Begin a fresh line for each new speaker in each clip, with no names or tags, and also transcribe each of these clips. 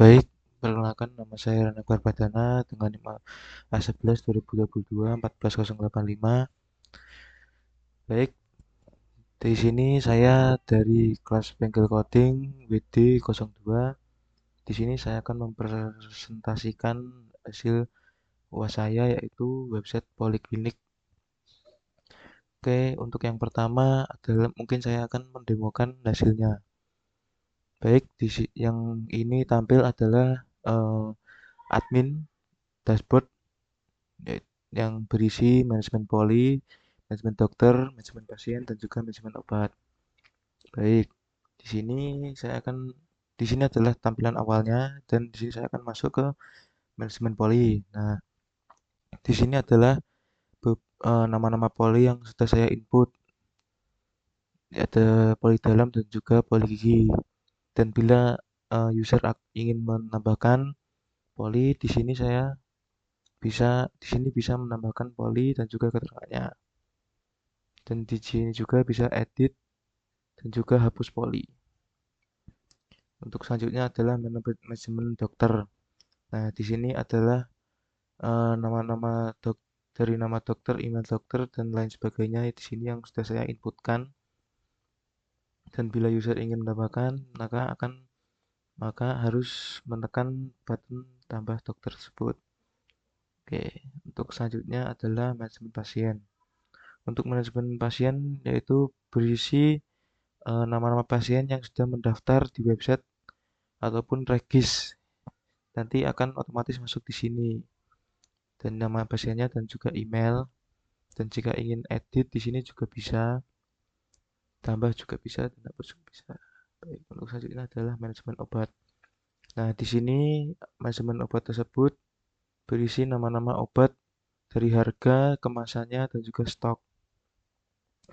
Baik, perkenalkan nama saya Rana Barbadana dengan NIM A11 2022 14085. Baik, di sini saya dari kelas Bengkel Coding WD02. Di sini saya akan mempresentasikan hasil UAS saya yaitu website Poliklinik. Oke, untuk yang pertama adalah mungkin saya akan mendemokan hasilnya. Baik, yang ini tampil adalah admin dashboard yang berisi manajemen poli, manajemen dokter, manajemen pasien, dan juga manajemen obat. Baik, di sini di sini adalah tampilan awalnya dan di sini saya akan masuk ke manajemen poli. Nah, di sini adalah nama-nama poli yang sudah saya input. Ada poli dalam dan juga poli gigi. Dan bila user ingin menambahkan poli, di sini bisa menambahkan poli dan juga keterangannya. Dan di sini juga bisa edit dan juga hapus poli. Untuk selanjutnya adalah manajemen dokter. Nah, di sini adalah nama-nama dari nama dokter, email dokter, dan lain sebagainya. Di sini yang sudah saya inputkan. Dan bila user ingin menambahkan, maka harus menekan button tambah dokter tersebut. Oke, untuk selanjutnya adalah manajemen pasien. Untuk manajemen pasien yaitu berisi nama-nama pasien yang sudah mendaftar di website ataupun regis nanti akan otomatis masuk di sini dan nama pasiennya dan juga email, dan jika ingin edit di sini juga bisa, tambah juga bisa, dan hapus juga bisa. Baik, untuk selanjutnya adalah manajemen obat. Nah, di sini manajemen obat tersebut berisi nama-nama obat dari harga, kemasannya, dan juga stok.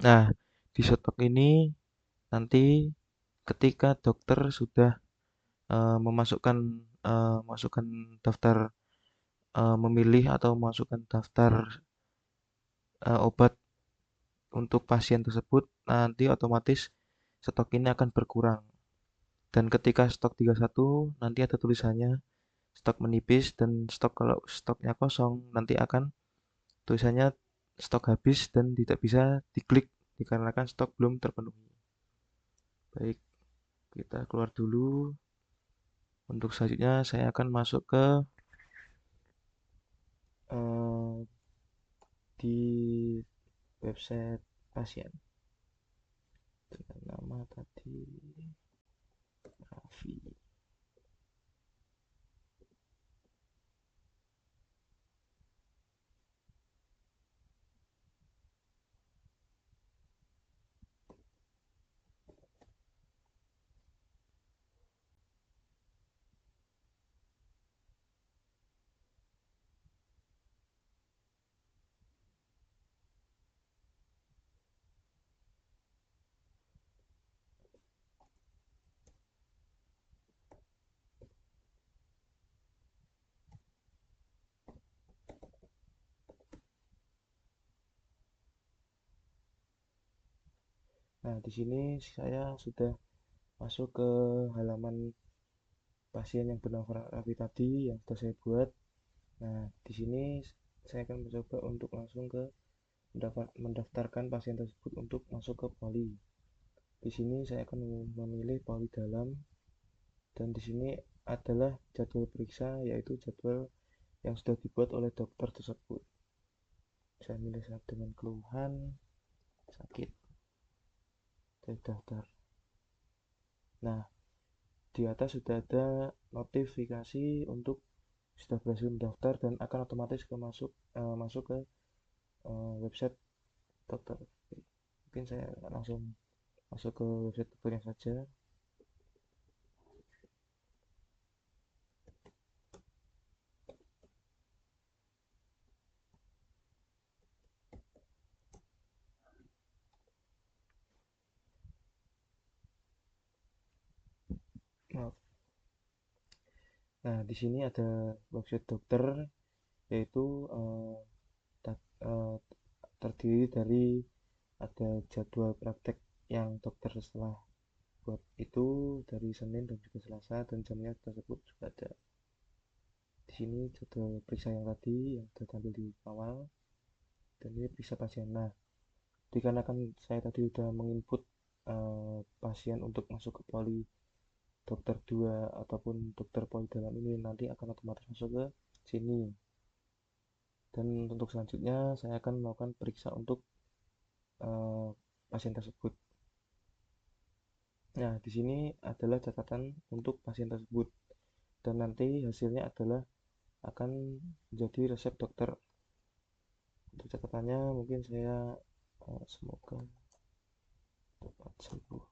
Nah, di stok ini nanti ketika dokter sudah memasukkan masukkan daftar, memilih atau memasukkan daftar obat untuk pasien tersebut, nanti otomatis stok ini akan berkurang. Dan ketika stok 31 nanti ada tulisannya stok menipis, dan kalau stoknya kosong nanti akan tulisannya stok habis dan tidak bisa diklik dikarenakan stok belum terpenuhi. Baik, kita keluar dulu. Untuk selanjutnya saya akan masuk ke eh, di website pasien dengan nama tadi Raffi. Nah, di sini saya sudah masuk ke halaman pasien yang bernama Raffi tadi yang sudah saya buat. Nah, di sini saya akan mencoba untuk langsung ke mendaftarkan pasien tersebut untuk masuk ke poli. Di sini saya akan memilih poli dalam, dan di sini adalah jadwal periksa, yaitu jadwal yang sudah dibuat oleh dokter tersebut. Saya milih saat dengan keluhan sakit dan daftar. Nah, di atas sudah ada notifikasi untuk sudah berhasil mendaftar dan akan otomatis masuk ke website dokter. Mungkin saya langsung masuk ke website dokternya saja. Maaf. Nah, di sini ada website dokter, yaitu eh, terdiri dari ada jadwal praktek yang dokter setelah buat itu dari Senin dan juga Selasa, dan jamnya tersebut juga ada. sini jadwal periksa yang tadi yang sudah tampil di awal, dan ini periksa pasien. Nah, dikarenakan saya tadi sudah menginput pasien untuk masuk ke poli dokter 2 ataupun dokter poli dalam, ini nanti akan otomatis masuk ke sini. Dan untuk selanjutnya saya akan melakukan periksa untuk pasien tersebut. Nah, di sini adalah catatan untuk pasien tersebut, dan nanti hasilnya adalah akan menjadi resep dokter. Untuk catatannya mungkin saya semoga cepat sembuh.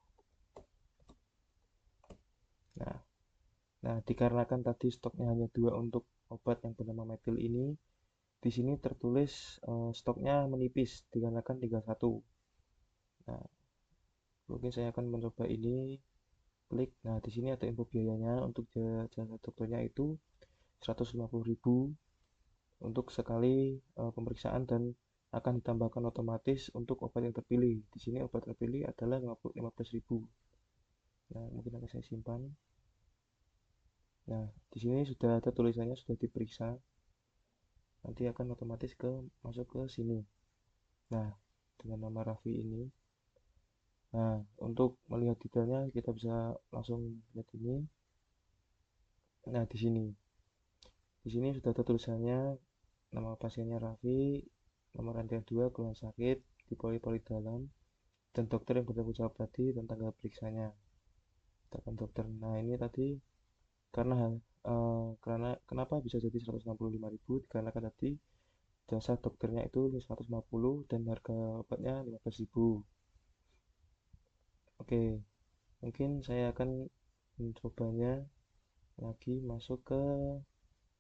Nah, dikarenakan tadi stoknya hanya 2 untuk obat yang bernama metil ini, di sini tertulis stoknya menipis dikarenakan tinggal 1. Nah, mungkin saya akan mencoba ini, klik. Nah, di sini ada info biayanya. Untuk jasa dokternya itu 150.000 untuk sekali pemeriksaan, dan akan ditambahkan otomatis untuk obat yang terpilih. Di sini obat terpilih adalah 15.000. Nah, mungkin akan saya simpan. Nah, di sini sudah ada tulisannya sudah diperiksa. Nanti akan otomatis masuk ke sini. Nah, dengan nama Raffi ini. Nah, untuk melihat detailnya kita bisa langsung lihat ini. Nah, di sini. Di sini sudah ada tulisannya, nama pasiennya Raffi, nomor antrian 2, keluhan sakit di poli dalam, dan dokter yang bertanggung jawab tadi tentang tanggal periksanya. Tekan dokter. Nah, ini tadi karena kenapa bisa jadi 165.000, karena kan tadi jasa dokternya itu 150 dan harga obatnya 15.000. Oke, mungkin saya akan mencobanya lagi masuk ke,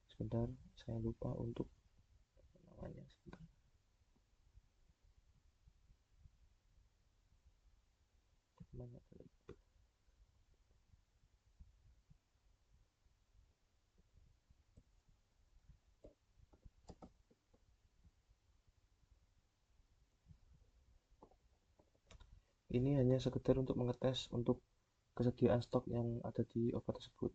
sebentar, saya lupa untuk namanya, sebentar. Mana tadi? Ini hanya sekedar untuk mengetes untuk kesediaan stok yang ada di obat tersebut.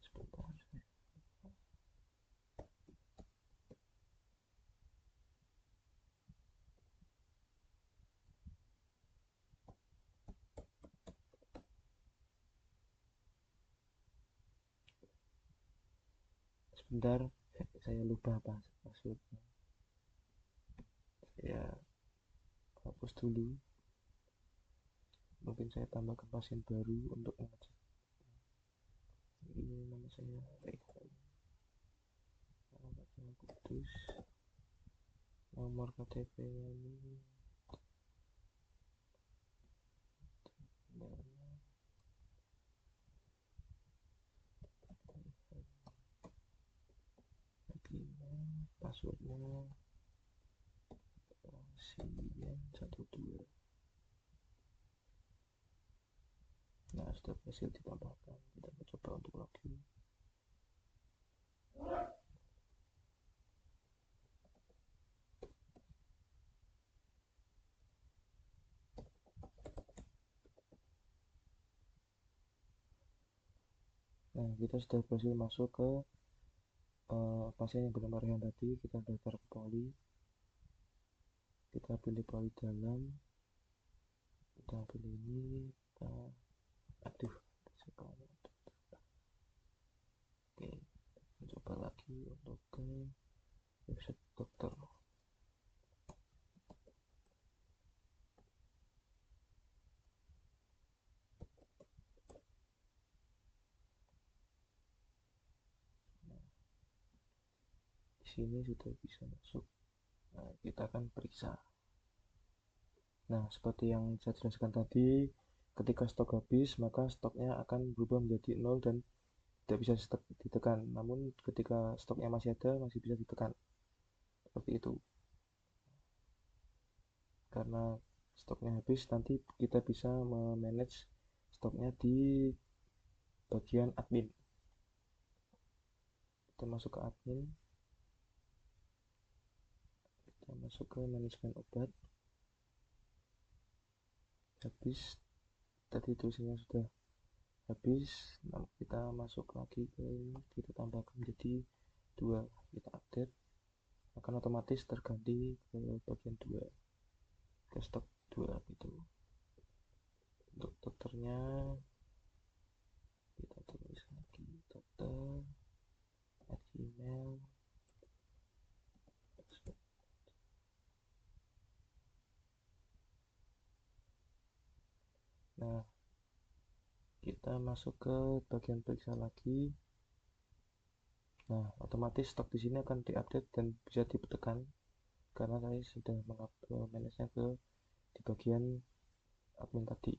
Sebentar. Sebentar, saya lupa passwordnya. Saya hapus dulu. Mungkin saya tambahkan pasien baru untuk mengecek. Ini nama saya Rehan, alamatnya Kudus, nomor KTP-nya ini passwordnya pasien 12. Nah, sudah berhasil ditambahkan. Kita coba untuk login. Nah, kita sudah berhasil masuk ke pasien yang bernama Rehan tadi. Kita daftar ke poli, kita pilih poli dalam, kita pilih ini, kita aduh, oke, coba lagi untuk ke website dokter. Di sini sudah bisa masuk. Nah, kita akan periksa. Nah, seperti yang saya jelaskan tadi, ketika stok habis, maka stoknya akan berubah menjadi 0 dan tidak bisa ditekan. Namun ketika stoknya masih ada, masih bisa ditekan. Seperti itu. Karena stoknya habis, nanti kita bisa memanage stoknya di bagian admin. Kita masuk ke admin, kita masuk ke manajemen obat. Habis, tadi tulisannya sudah habis, kita masuk lagi ke ini, kita tambahkan menjadi 2, kita update, akan otomatis terganti ke bagian 2, ke stok 2 gitu. Untuk dokternya kita tulis lagi dokter @gmail. Nah, kita masuk ke bagian periksa lagi. Nah, otomatis stok di sini akan diupdate dan bisa ditekan karena saya sudah manage-nya di bagian admin tadi.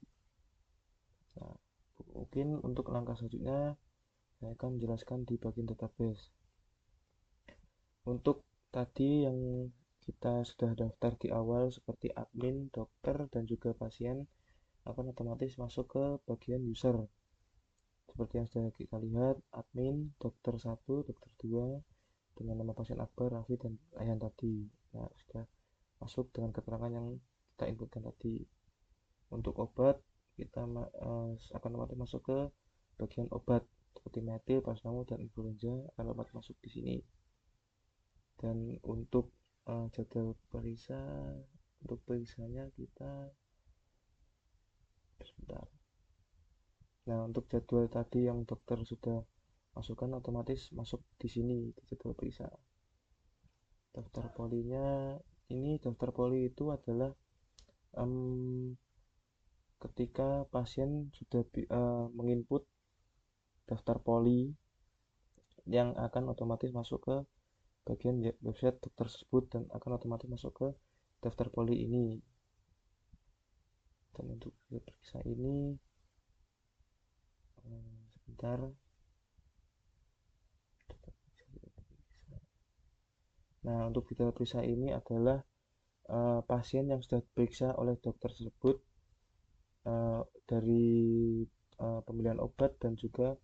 Nah, mungkin untuk langkah selanjutnya saya akan menjelaskan di bagian database. Untuk tadi yang kita sudah daftar di awal seperti admin, dokter, dan juga pasien akan otomatis masuk ke bagian user. Seperti yang sudah kita lihat, admin, dokter 1, dokter 2, dengan nama pasien Akbar, Raffi, dan Ayhan tadi. Nah, sudah masuk dengan keterangan yang kita inputkan tadi. Untuk obat, kita akan otomatis masuk ke bagian obat seperti metil, paracetamol, dan influenza akan otomatis masuk di sini. Dan untuk jadwal periksa, untuk periksanya kita sebentar. Nah, untuk jadwal tadi yang dokter sudah masukkan otomatis masuk di sini di jadwal periksa. Daftar polinya, ini daftar poli itu adalah ketika pasien sudah menginput daftar poli yang akan otomatis masuk ke bagian website dokter tersebut dan akan otomatis masuk ke daftar poli ini. Dan untuk periksa ini sebentar. Nah, untuk gejala periksa ini adalah pasien yang sudah diperiksa oleh dokter tersebut dari pembelian obat dan juga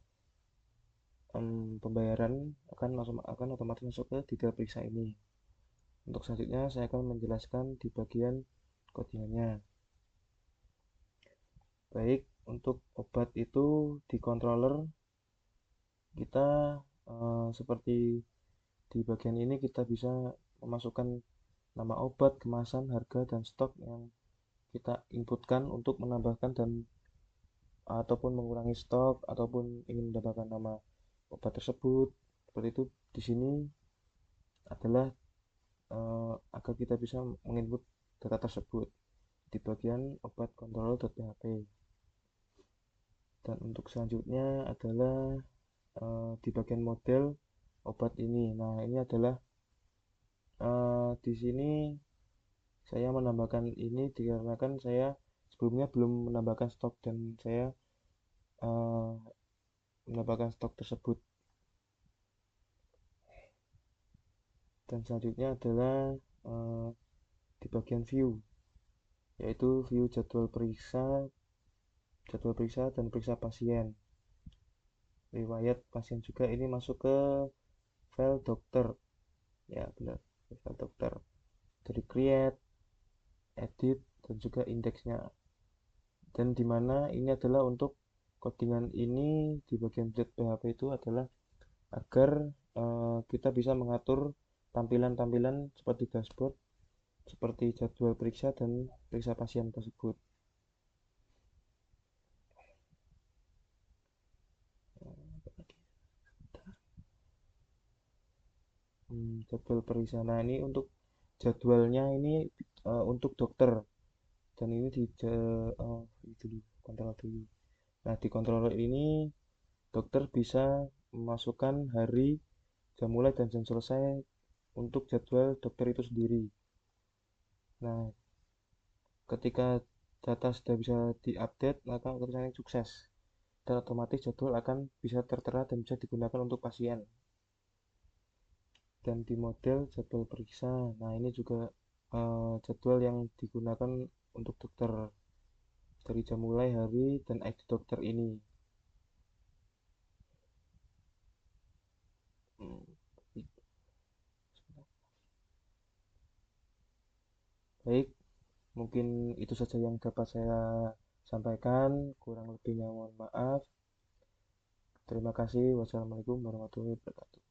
pembayaran akan otomatis masuk ke detail periksa ini. Untuk selanjutnya saya akan menjelaskan di bagian codingannya. Baik, untuk obat itu di controller kita seperti di bagian ini kita bisa memasukkan nama obat, kemasan, harga, dan stok yang kita inputkan untuk menambahkan dan ataupun mengurangi stok ataupun ingin menambahkan nama obat tersebut. Seperti itu di sini adalah agar kita bisa menginput data tersebut di bagian obat controller.php. Dan untuk selanjutnya adalah di bagian model obat ini. Nah, ini adalah di sini saya menambahkan ini dikarenakan saya sebelumnya belum menambahkan stok dan saya menambahkan stok tersebut. Dan selanjutnya adalah di bagian view, yaitu view jadwal periksa dan periksa pasien. Riwayat pasien juga ini masuk ke file dokter. Ya, benar, file dokter. Dari create, edit, dan juga indeksnya. Dan dimana ini adalah untuk codingan ini di bagian PHP itu adalah agar kita bisa mengatur tampilan-tampilan seperti dashboard, seperti jadwal periksa dan periksa pasien tersebut. Jadwal periksa. Nah, ini untuk jadwalnya ini untuk dokter dan ini di dulu kontrol dulu. Nah, di controller ini dokter bisa memasukkan hari, jam mulai dan jam selesai untuk jadwal dokter itu sendiri. Nah, ketika data sudah bisa diupdate, maka keputusan sukses dan otomatis jadwal akan bisa tertera dan bisa digunakan untuk pasien. Dan di model jadwal periksa, nah ini juga jadwal yang digunakan untuk dokter dari jam mulai hari dan ID dokter ini. Hmm, Baik, mungkin itu saja yang dapat saya sampaikan. Kurang lebihnya mohon maaf. Terima kasih. Wassalamualaikum warahmatullahi wabarakatuh.